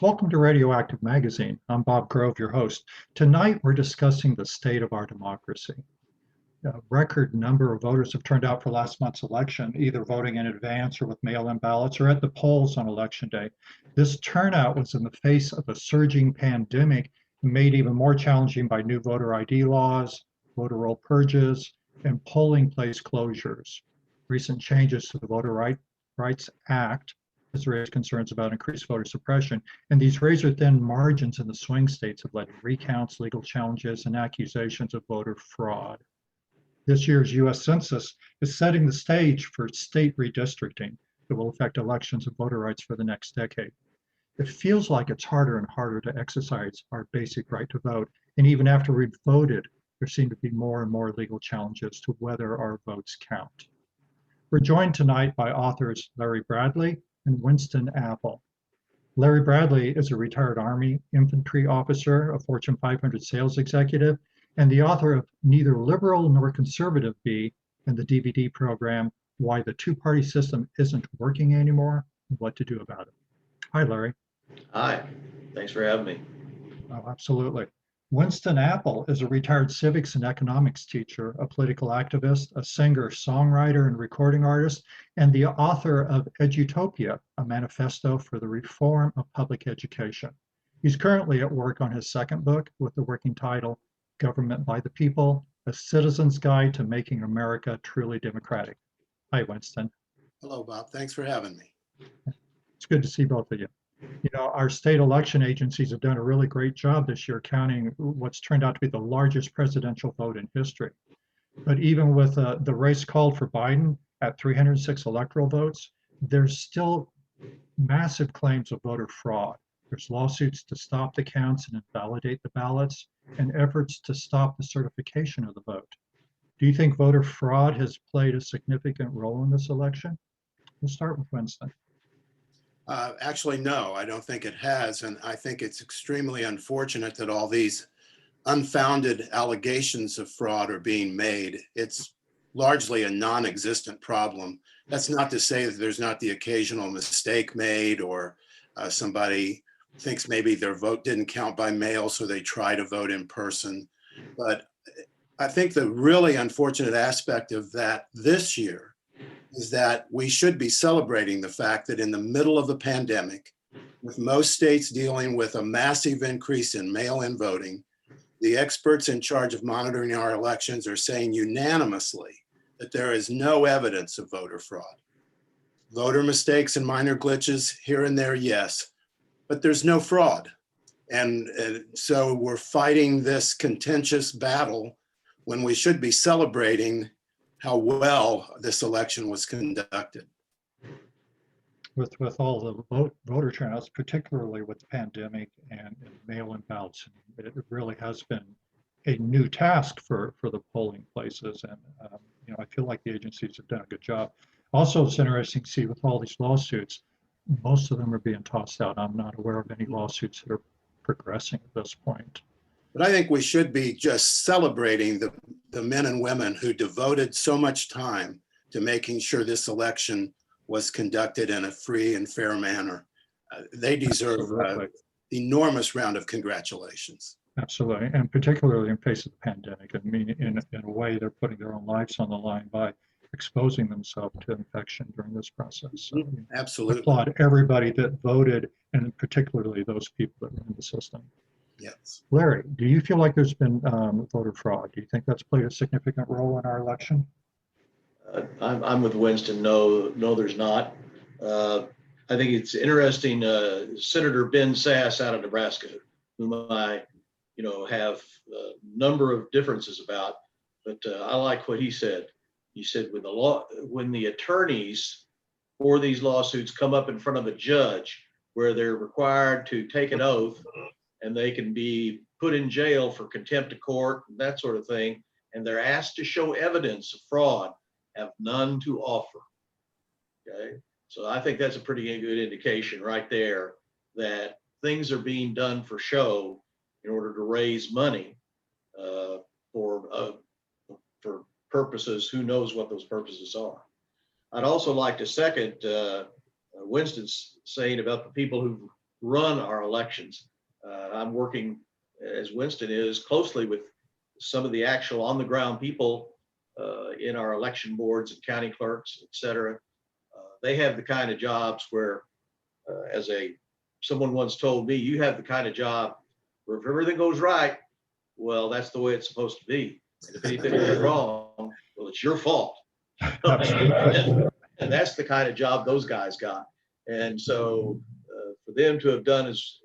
Welcome to Radioactive Magazine. I'm Bob Grove, your host. Tonight, we're discussing the state of our democracy. A record number of voters have turned out for last month's election, either voting in advance or with mail-in ballots or at the polls on election day. This turnout was in the face of a surging pandemic made even more challenging by new voter ID laws, voter roll purges, and polling place closures. Recent changes to the Rights Act has raised concerns about increased voter suppression, and these razor-thin margins in the swing states have led to recounts, legal challenges, and accusations of voter fraud. This year's US Census is setting the stage for state redistricting that will affect elections and voter rights for the next decade. It feels like it's harder and harder to exercise our basic right to vote, and even after we've voted, there seem to be more and more legal challenges to whether our votes count. We're joined tonight by authors Larry Bradley and Winston Apple. Larry Bradley is a retired Army infantry officer, a Fortune 500 sales executive, and the author of Neither Liberal Nor Conservative Be and the DVD program, Why the Two-Party System Isn't Working Anymore and What to Do About It. Hi, Larry. Hi, thanks for having me. Oh, absolutely. Winston Apple is a retired civics and economics teacher, a political activist, a singer, songwriter, and recording artist, and the author of Edutopia, a manifesto for the reform of public education. He's currently at work on his second book with the working title, Government by the People, A Citizen's Guide to Making America Truly Democratic. Hi, Winston. Hello, Bob. Thanks for having me. It's good to see both of you. You know, our state election agencies have done a really great job this year counting what's turned out to be the largest presidential vote in history. But even with the race called for Biden at 306 electoral votes, there's still massive claims of voter fraud. There's lawsuits to stop the counts and invalidate the ballots, and efforts to stop the certification of the vote. Do you think voter fraud has played a significant role in this election? We'll start with Winston. Actually, no, I don't think it has. And I think it's extremely unfortunate that all these unfounded allegations of fraud are being made. It's largely a non-existent problem. That's not to say that there's not the occasional mistake made or somebody thinks maybe their vote didn't count by mail, so they try to vote in person. But I think the really unfortunate aspect of that this year is that we should be celebrating the fact that in the middle of the pandemic, with most states dealing with a massive increase in mail-in voting, the experts in charge of monitoring our elections are saying unanimously that there is no evidence of voter fraud. Voter mistakes and minor glitches here and there, yes, but there's no fraud. And so we're fighting this contentious battle when we should be celebrating how well this election was conducted. With all the voter turnouts, particularly with the pandemic and mail-in ballots, it really has been a new task for the polling places. And you know, I feel like the agencies have done a good job. Also, it's interesting to see with all these lawsuits, most of them are being tossed out. I'm not aware of any lawsuits that are progressing at this point. But I think we should be just celebrating the men and women who devoted so much time to making sure this election was conducted in a free and fair manner. They deserve an enormous round of congratulations. Absolutely, and particularly in face of the pandemic. I mean, in a way, they're putting their own lives on the line by exposing themselves to infection during this process. So absolutely. I applaud everybody that voted, and particularly those people that were in the system. Yes. Larry, do you feel like there's been voter fraud? Do you think that's played a significant role in our election? I'm with Winston. No, there's not. I think it's interesting. Senator Ben Sasse out of Nebraska, whom I, have a number of differences about, but I like what he said. He said when the attorneys for these lawsuits come up in front of a judge, where they're required to take an oath, and they can be put in jail for contempt of court, that sort of thing, and they're asked to show evidence of fraud, have none to offer. Okay, so I think that's a pretty good indication right there that things are being done for show in order to raise money for purposes. Who knows what those purposes are? I'd also like to second Winston's saying about the people who run our elections. I'm working, as Winston is, closely with some of the actual on the ground people in our election boards and county clerks, et cetera. They have the kind of jobs where, someone once told me, you have the kind of job where if everything goes right, well, that's the way it's supposed to be. And if anything goes wrong, well, it's your fault. Absolutely. And that's the kind of job those guys got. And so for them to have done as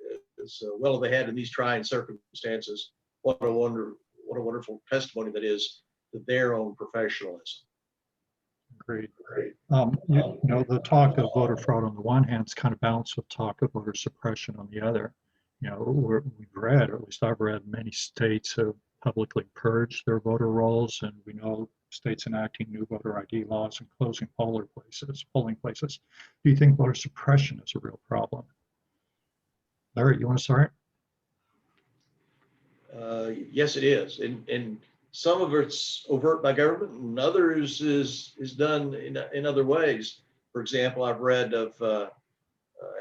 well as they had in these trying circumstances, what a wonderful testimony that is to their own professionalism. Agreed. The talk of voter fraud on the one hand is kind of balanced with talk of voter suppression on the other. We've read, or at least I've read, many states have publicly purged their voter rolls, and we know states enacting new voter ID laws and closing polling places. Do you think voter suppression is a real problem? Larry, you want to start? Yes, it is. And some of it's overt by government, and others is done in other ways. For example, I've read of,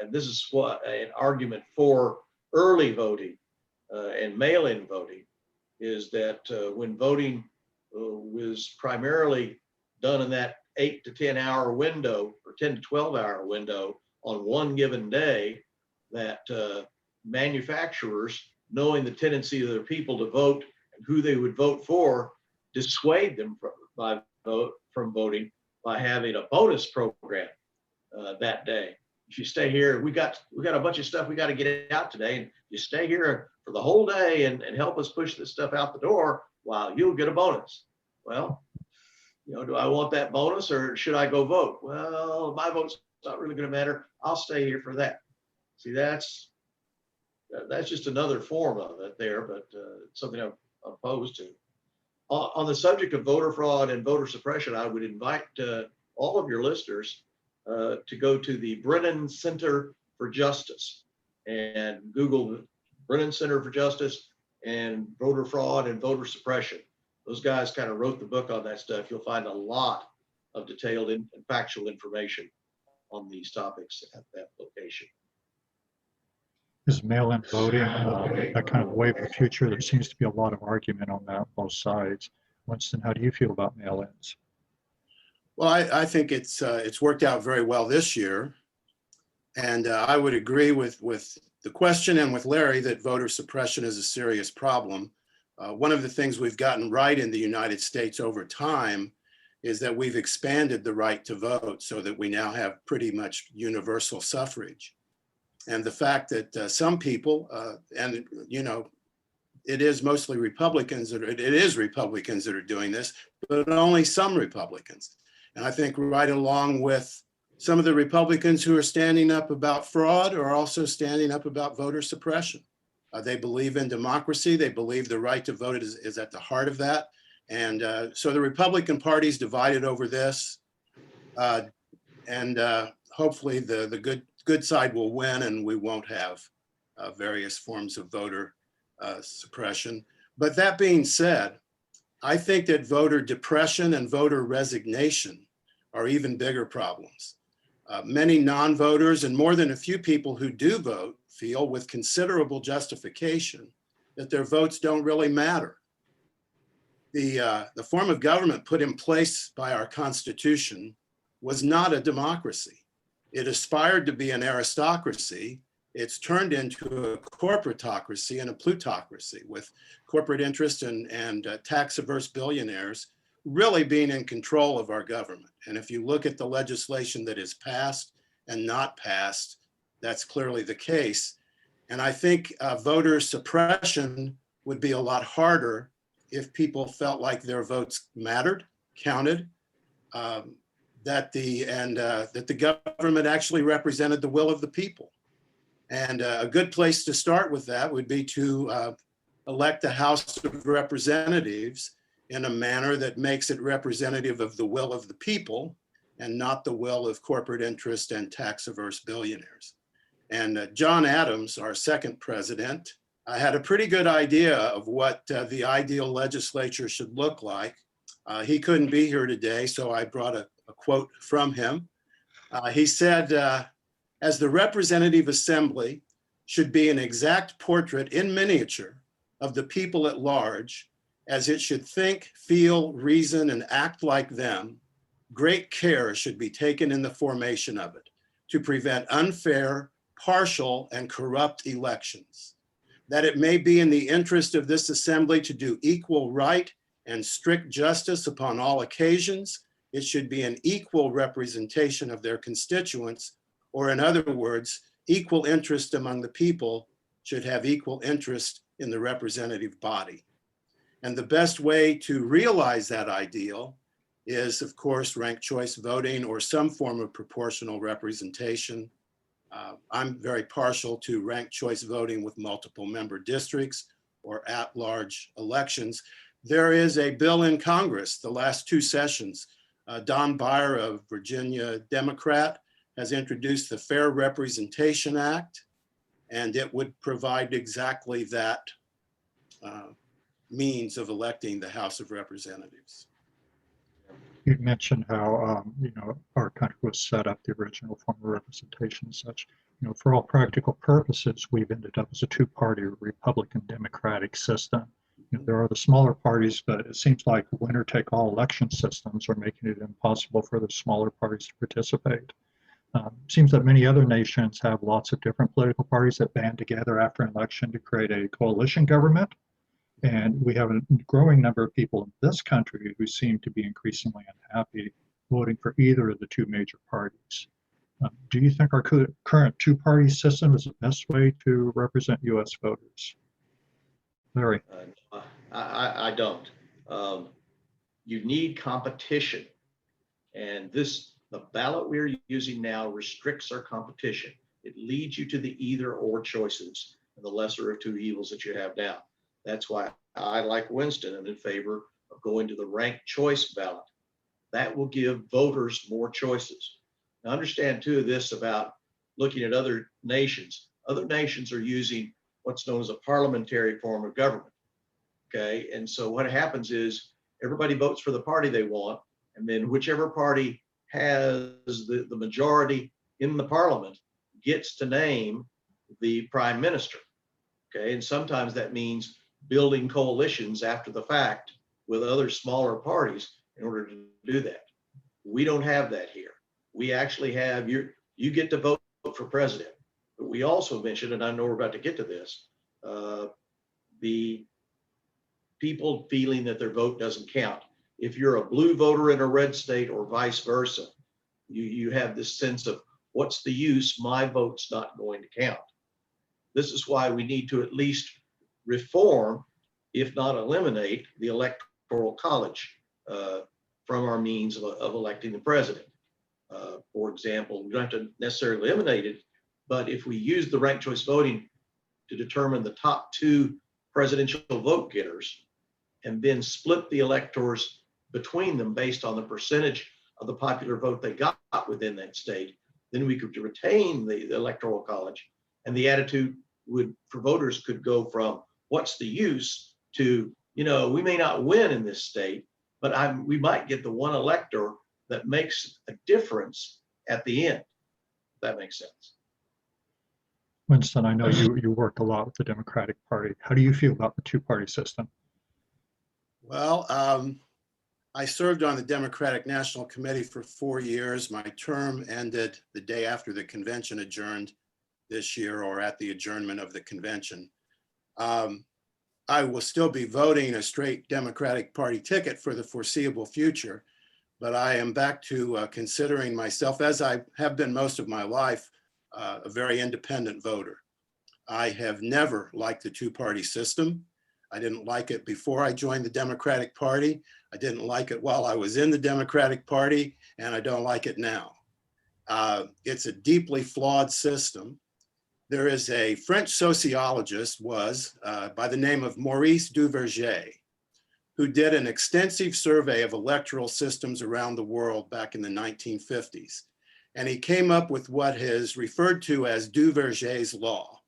and this is what an argument for early voting and mail-in voting is that when voting was primarily done in that 8 to 10 hour window or 10 to 12 hour window on one given day, that manufacturers, knowing the tendency of their people to vote and who they would vote for, dissuade them from voting by having a bonus program that day. If you stay here, we got a bunch of stuff we got to get out today, and you stay here for the whole day and help us push this stuff out the door, while you'll get a bonus. Well, do I want that bonus or should I go vote? Well, my vote's not really going to matter. I'll stay here for that. See, that's just another form of it there, but something I'm opposed to. On the subject of voter fraud and voter suppression, I would invite all of your listeners to go to the Brennan Center for Justice and Google Brennan Center for Justice and voter fraud and voter suppression. Those guys kind of wrote the book on that stuff. You'll find a lot of detailed and factual information on these topics at that location. Is mail-in voting that kind of wave of the future? There seems to be a lot of argument on that on both sides. Winston, how do you feel about mail-ins? Well, I think it's worked out very well this year. And I would agree with the question and with Larry that voter suppression is a serious problem. One of the things we've gotten right in the United States over time is that we've expanded the right to vote so that we now have pretty much universal suffrage. And the fact that some people, it is mostly Republicans, it is Republicans that are doing this, but only some Republicans. And I think right along with some of the Republicans who are standing up about fraud are also standing up about voter suppression. They believe in democracy. They believe the right to vote is at the heart of that. And so the Republican Party's divided over this. Hopefully the good side will win and we won't have various forms of voter suppression. But that being said, I think that voter depression and voter resignation are even bigger problems. Many non-voters and more than a few people who do vote feel with considerable justification that their votes don't really matter. The form of government put in place by our Constitution was not a democracy. It aspired to be an aristocracy. It's turned into a corporatocracy and a plutocracy with corporate interest and tax-averse billionaires really being in control of our government. And if you look at the legislation that is passed and not passed, that's clearly the case. And I think voter suppression would be a lot harder if people felt like their votes mattered, counted, that the government actually represented the will of the people. And a good place to start with that would be to elect a House of Representatives in a manner that makes it representative of the will of the people and not the will of corporate interest and tax-averse billionaires. And John Adams, our second president, had a pretty good idea of what the ideal legislature should look like. He couldn't be here today, so I brought a quote from him. He said, as the representative assembly, should be an exact portrait in miniature of the people at large, as it should think, feel, reason, and act like them. Great care should be taken in the formation of it to prevent unfair, partial, and corrupt elections. That it may be in the interest of this assembly to do equal right and strict justice upon all occasions, it should be an equal representation of their constituents, or in other words, equal interest among the people should have equal interest in the representative body. And the best way to realize that ideal is, of course, ranked choice voting or some form of proportional representation. I'm very partial to ranked choice voting with multiple member districts or at-large elections. There is a bill in Congress, the last two sessions. Don Beyer, of Virginia Democrat, has introduced the Fair Representation Act, and it would provide exactly that means of electing the House of Representatives. You mentioned how our country was set up, the original form of representation and such. For all practical purposes, we've ended up as a two-party Republican Democratic system. There are the smaller parties, but it seems like winner-take-all election systems are making it impossible for the smaller parties to participate. Seems that many other nations have lots of different political parties that band together after an election to create a coalition government. And we have a growing number of people in this country who seem to be increasingly unhappy voting for either of the two major parties. Do you think our current two-party system is the best way to represent U.S. voters? Larry? I don't. You need competition. And the ballot we're using now restricts our competition. It leads you to the either or choices and the lesser of two evils that you have now. That's why I, like Winston, am in favor of going to the ranked choice ballot. That will give voters more choices. Now, understand too this about looking at other nations. Other nations are using what's known as a parliamentary form of government. Okay, and so what happens is everybody votes for the party they want, and then whichever party has the majority in the parliament gets to name the prime minister. Okay, and sometimes that means building coalitions after the fact with other smaller parties in order to do that. We don't have that here. We actually have you get to vote for president, but we also mentioned, and I know we're about to get to this, the people feeling that their vote doesn't count. If you're a blue voter in a red state or vice versa, you have this sense of what's the use? My vote's not going to count. This is why we need to at least reform, if not eliminate, the Electoral College from our means of electing the president. For example, we don't have to necessarily eliminate it, but if we use the ranked choice voting to determine the top two presidential vote getters and then split the electors between them based on the percentage of the popular vote they got within that state, then we could retain the Electoral College, and the attitude for voters could go from what's the use to, we may not win in this state, but we might get the one elector that makes a difference at the end. If that makes sense. Winston, I know you worked a lot with the Democratic Party. How do you feel about the two-party system? Well, I served on the Democratic National Committee for 4 years. My term ended the day after the convention adjourned this year, or at the adjournment of the convention. I will still be voting a straight Democratic Party ticket for the foreseeable future, but I am back to considering myself, as I have been most of my life, a very independent voter. I have never liked the two-party system. I didn't like it before I joined the Democratic Party. I didn't like it while I was in the Democratic Party, and I don't like it now. It's a deeply flawed system. There is a French sociologist by the name of Maurice Duverger, who did an extensive survey of electoral systems around the world back in the 1950s. And he came up with what is referred to as Duverger's law.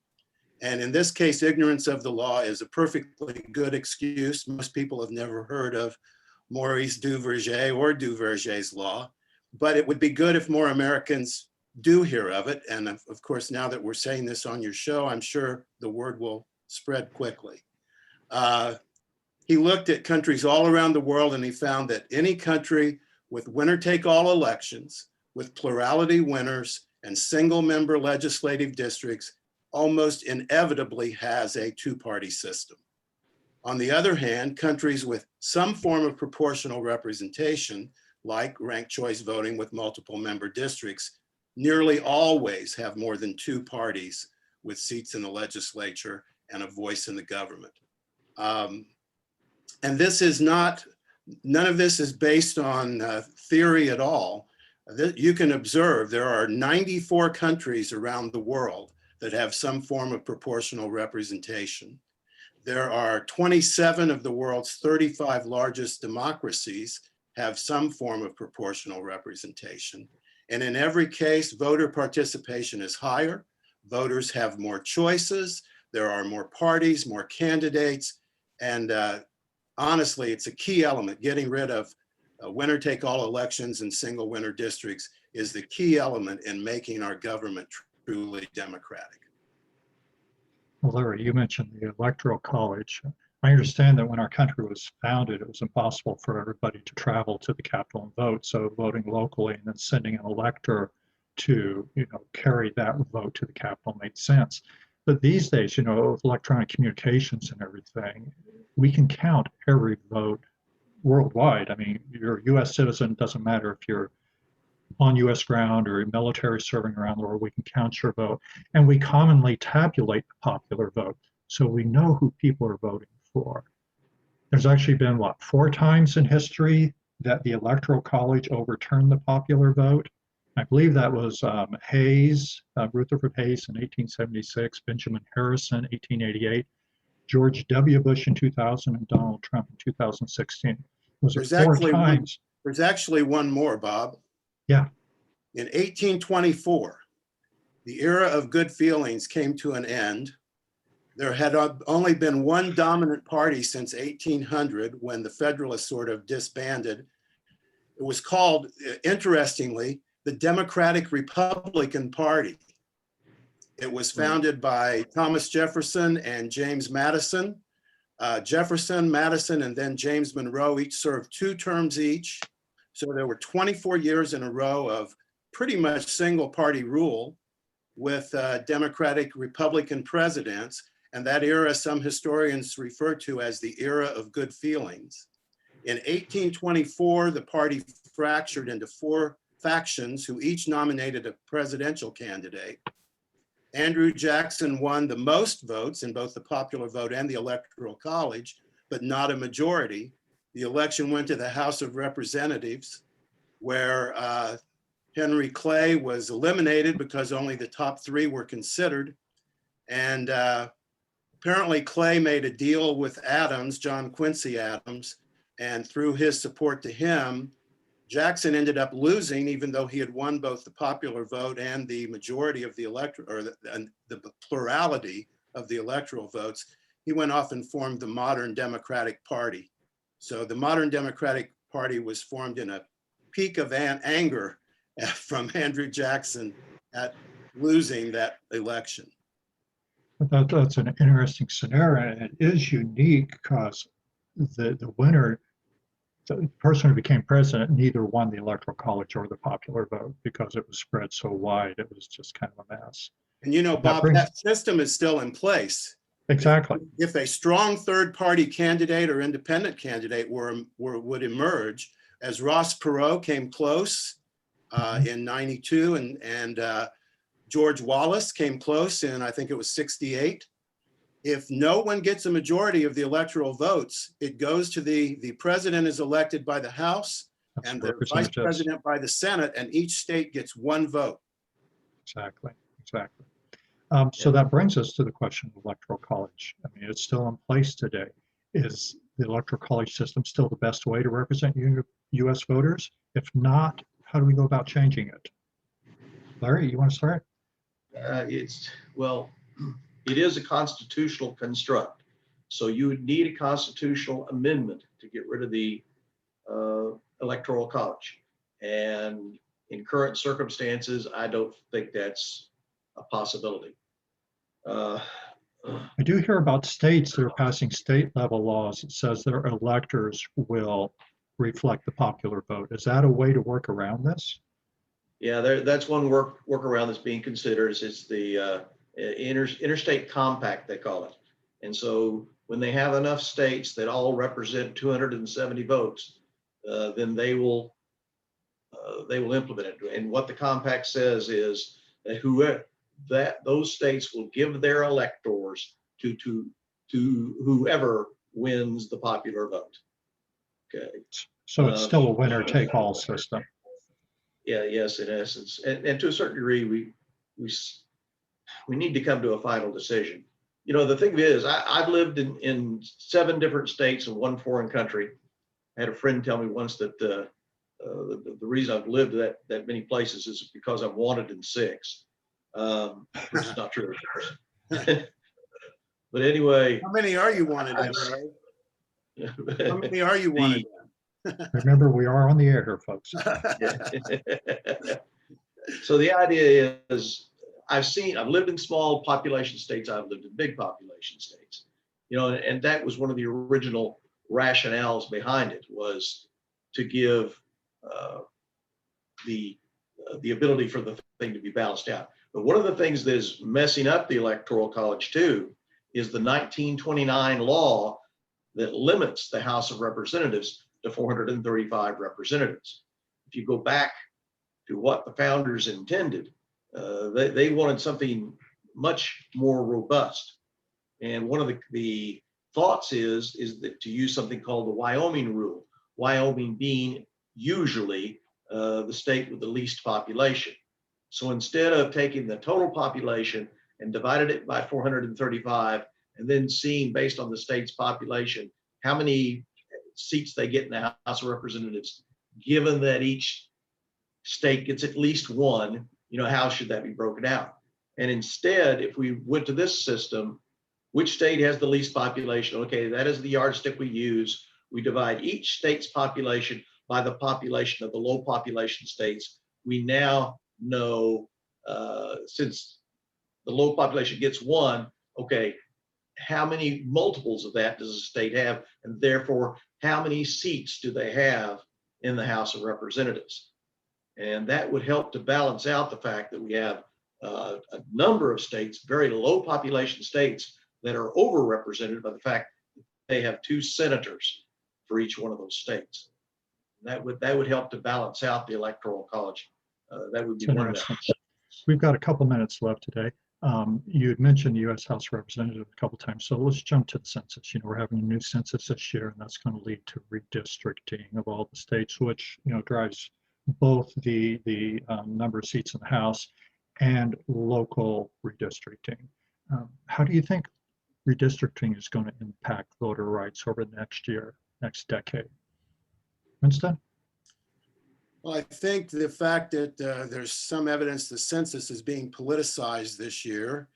And in this case, ignorance of the law is a perfectly good excuse. Most people have never heard of Maurice Duverger or Duverger's law, but it would be good if more Americans do hear of it. And of course, now that we're saying this on your show, I'm sure the word will spread quickly. He looked at countries all around the world and he found that any country with winner-take-all elections, with plurality winners and single-member legislative districts almost inevitably has a two-party system. On the other hand, countries with some form of proportional representation, like ranked choice voting with multiple member districts, nearly always have more than two parties with seats in the legislature and a voice in the government. And this is not, none of this is based on theory at all. You can observe there are 94 countries around the world that have some form of proportional representation. There are 27 of the world's 35 largest democracies have some form of proportional representation. And in every case, voter participation is higher. Voters have more choices. There are more parties, more candidates. And honestly, it's a key element. Getting rid of winner-take-all elections and single winner districts is the key element in making our government truly democratic. Well, Larry, you mentioned the Electoral College. I understand that when our country was founded, it was impossible for everybody to travel to the Capitol and vote. So voting locally and then sending an elector to, carry that vote to the Capitol made sense. But these days, with electronic communications and everything, we can count every vote worldwide. I mean, you're a US citizen, doesn't matter if you're on US ground or military serving around the world, we can count your vote. And we commonly tabulate the popular vote. So we know who people are voting for. There's actually been, 4 times in history that the Electoral College overturned the popular vote. I believe that was Hayes, Rutherford Hayes in 1876, Benjamin Harrison, 1888, George W. Bush in 2000, and Donald Trump in 2016. Was it 4 times? There's actually one more, Bob. Yeah. In 1824, the era of good feelings came to an end. There had only been one dominant party since 1800 when the Federalists sort of disbanded. It was called, interestingly, the Democratic Republican Party. It was founded by Thomas Jefferson and James Madison. Jefferson, Madison, and then James Monroe each served 2 terms each. So there were 24 years in a row of pretty much single party rule with Democratic Republican presidents. And that era, some historians refer to as the era of good feelings. In 1824, the party fractured into 4 factions who each nominated a presidential candidate. Andrew Jackson won the most votes in both the popular vote and the Electoral College, but not a majority. The election went to the House of Representatives, where Henry Clay was eliminated because only the top 3 were considered. And apparently Clay made a deal with Adams, John Quincy Adams, and through his support to him, Jackson ended up losing, even though he had won both the popular vote and the majority of the the plurality of the electoral votes. He went off and formed the modern Democratic Party. So the modern Democratic Party was formed in a peak of anger from Andrew Jackson at losing that election. That's an interesting scenario, and it is unique because the winner, the person who became president, neither won the Electoral College or the popular vote because it was spread so wide. It was just kind of a mess. And Bob, that system is still in place. Exactly. If a strong third-party candidate or independent candidate would emerge, as Ross Perot came close in '92, and George Wallace came close in, I think it was '68. If no one gets a majority of the electoral votes, it goes to the president is elected by the House and the vice president by the Senate, and each state gets 1 vote. Exactly. So that brings us to the question of Electoral College. I mean, it's still in place today. Is the Electoral College system still the best way to represent U.S. voters? If not, how do we go about changing it? Larry, you want to start? It is a constitutional construct. So you would need a constitutional amendment to get rid of the Electoral College. And in current circumstances, I don't think that's a possibility. I do hear about states that are passing state level laws that says their electors will reflect the popular vote. Is that a way to work around this? Yeah, that's one workaround that's being considered. Is the interstate compact, they call it. And so when they have enough states that all represent 270 votes, then they will implement it. And what the compact says is that those states will give their electors to whoever wins the popular vote. Okay. So it's still a winner take all system. Yeah, yes, in essence, and to a certain degree, we need to come to a final decision. You know, the thing is, I've lived in 7 different states and 1 foreign country. I had a friend tell me once that the reason I've lived that many places is because I'm wanted in 6, which is not true, of course. But anyway, How many are you wanted in, Ray? How many are you wanted in? Remember, we are on the air here, folks. So the idea is, I've lived in small population states, I've lived in big population states, you know, and that was one of the original rationales behind it, was to give the ability for the thing to be balanced out. But one of the things that is messing up the Electoral College too is the 1929 law that limits the House of Representatives to 435 representatives. If you go back to what the founders intended, they wanted something much more robust. And one of the thoughts is that to use something called the Wyoming rule, Wyoming being usually the state with the least population. So instead of taking the total population and divided it by 435, and then seeing based on the state's population, how many seats they get in the House of Representatives, given that each state gets at least 1, you know, how should that be broken out? And instead, if we went to this system, which state has the least population? Okay, that is the yardstick we use. We divide each state's population by the population of the low population states. We now know, since the low population gets 1, okay, how many multiples of that does a state have? And therefore, how many seats do they have in the House of Representatives? And that would help to balance out the fact that we have a number of states, very low population states, that are overrepresented by the fact that they have 2 senators for each one of those states. And that would help to balance out the Electoral College. That would be one of them. We've got a couple minutes left today. You had mentioned the U.S. House of Representatives a couple times, so let's jump to the census. You know, we're having a new census this year, and that's going to lead to redistricting of all the states, which, you know, drives both the number of seats in the House and local redistricting. How do you think redistricting is going to impact voter rights over the next year, next decade? Winston? Well, I think the fact that there's some evidence the census is being politicized this year,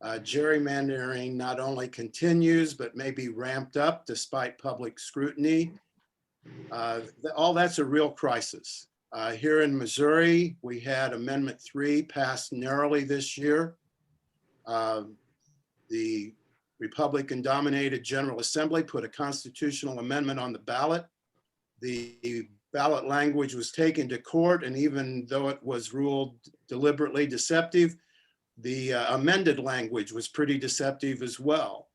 gerrymandering not only continues, but may be ramped up despite public scrutiny. All that's a real crisis. Here in Missouri, we had Amendment 3 passed narrowly this year. The Republican-dominated General Assembly put a constitutional amendment on the ballot. The ballot language was taken to court, and even though it was ruled deliberately deceptive, the amended language was pretty deceptive as well.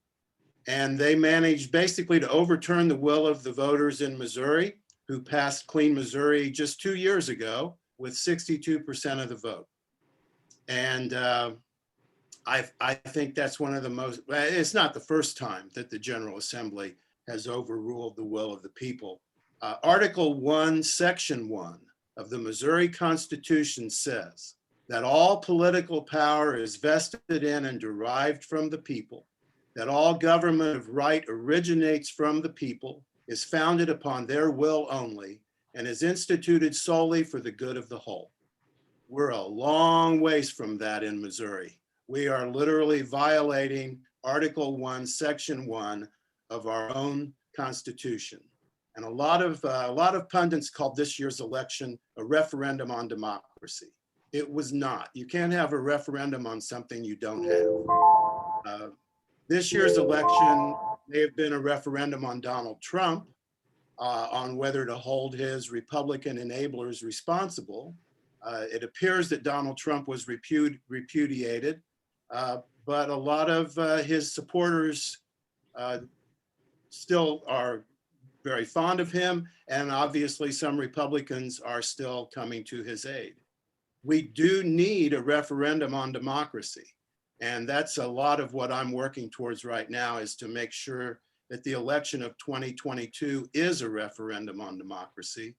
And they managed basically to overturn the will of the voters in Missouri, who passed Clean Missouri just 2 years ago with 62% of the vote. And I think that's one of the most, it's not the first time that the General Assembly has overruled the will of the people. Article 1, Section 1 of the Missouri Constitution says that all political power is vested in and derived from the people, that all government of right originates from the people, is founded upon their will only, and is instituted solely for the good of the whole. We're a long ways from that in Missouri. We are literally violating Article 1, Section 1 of our own Constitution. And a lot of pundits called this year's election a referendum on democracy. It was not. You can't have a referendum on something you don't have. This year's election may have been a referendum on Donald Trump, on whether to hold his Republican enablers responsible. It appears that Donald Trump was repudiated, but a lot of his supporters still are very fond of him, and obviously some Republicans are still coming to his aid. We do need a referendum on democracy, and that's a lot of what I'm working towards right now, is to make sure that the election of 2022 is a referendum on democracy.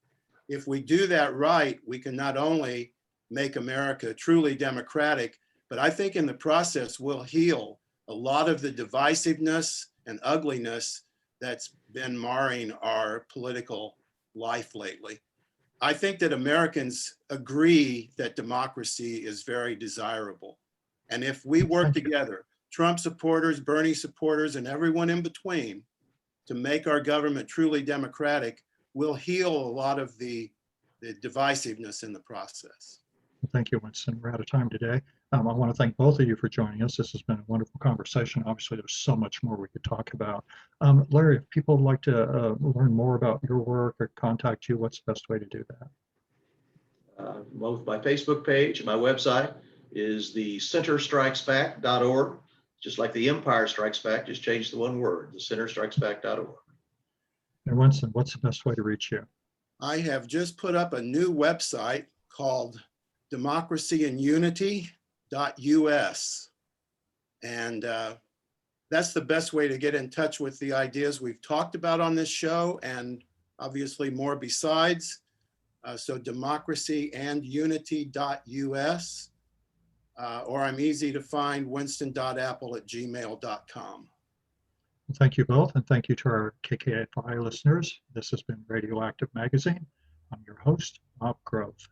If we do that right, we can not only make America truly democratic, but I think in the process we'll heal a lot of the divisiveness and ugliness that's been marring our political life lately. I think that Americans agree that democracy is very desirable. And if we work together, Trump supporters, Bernie supporters, and everyone in between, to make our government truly democratic, we'll heal a lot of the divisiveness in the process. Thank you, Winston. We're out of time today. I want to thank both of you for joining us. This has been a wonderful conversation. Obviously, there's so much more we could talk about. Larry, if people would like to learn more about your work or contact you, what's the best way to do that? Both my Facebook page and my website is the centerstrikesback.org. Just like the Empire Strikes Back, just change the one word, the centerstrikesback.org. And Winston, what's the best way to reach you? I have just put up a new website called democracyandunity.us. And that's the best way to get in touch with the ideas we've talked about on this show, and obviously more besides. So democracyandunity.us, or I'm easy to find, winston.apple@gmail.com. Thank you both, and thank you to our KKFI listeners. This has been Radioactive Magazine. I'm your host, Bob Grove.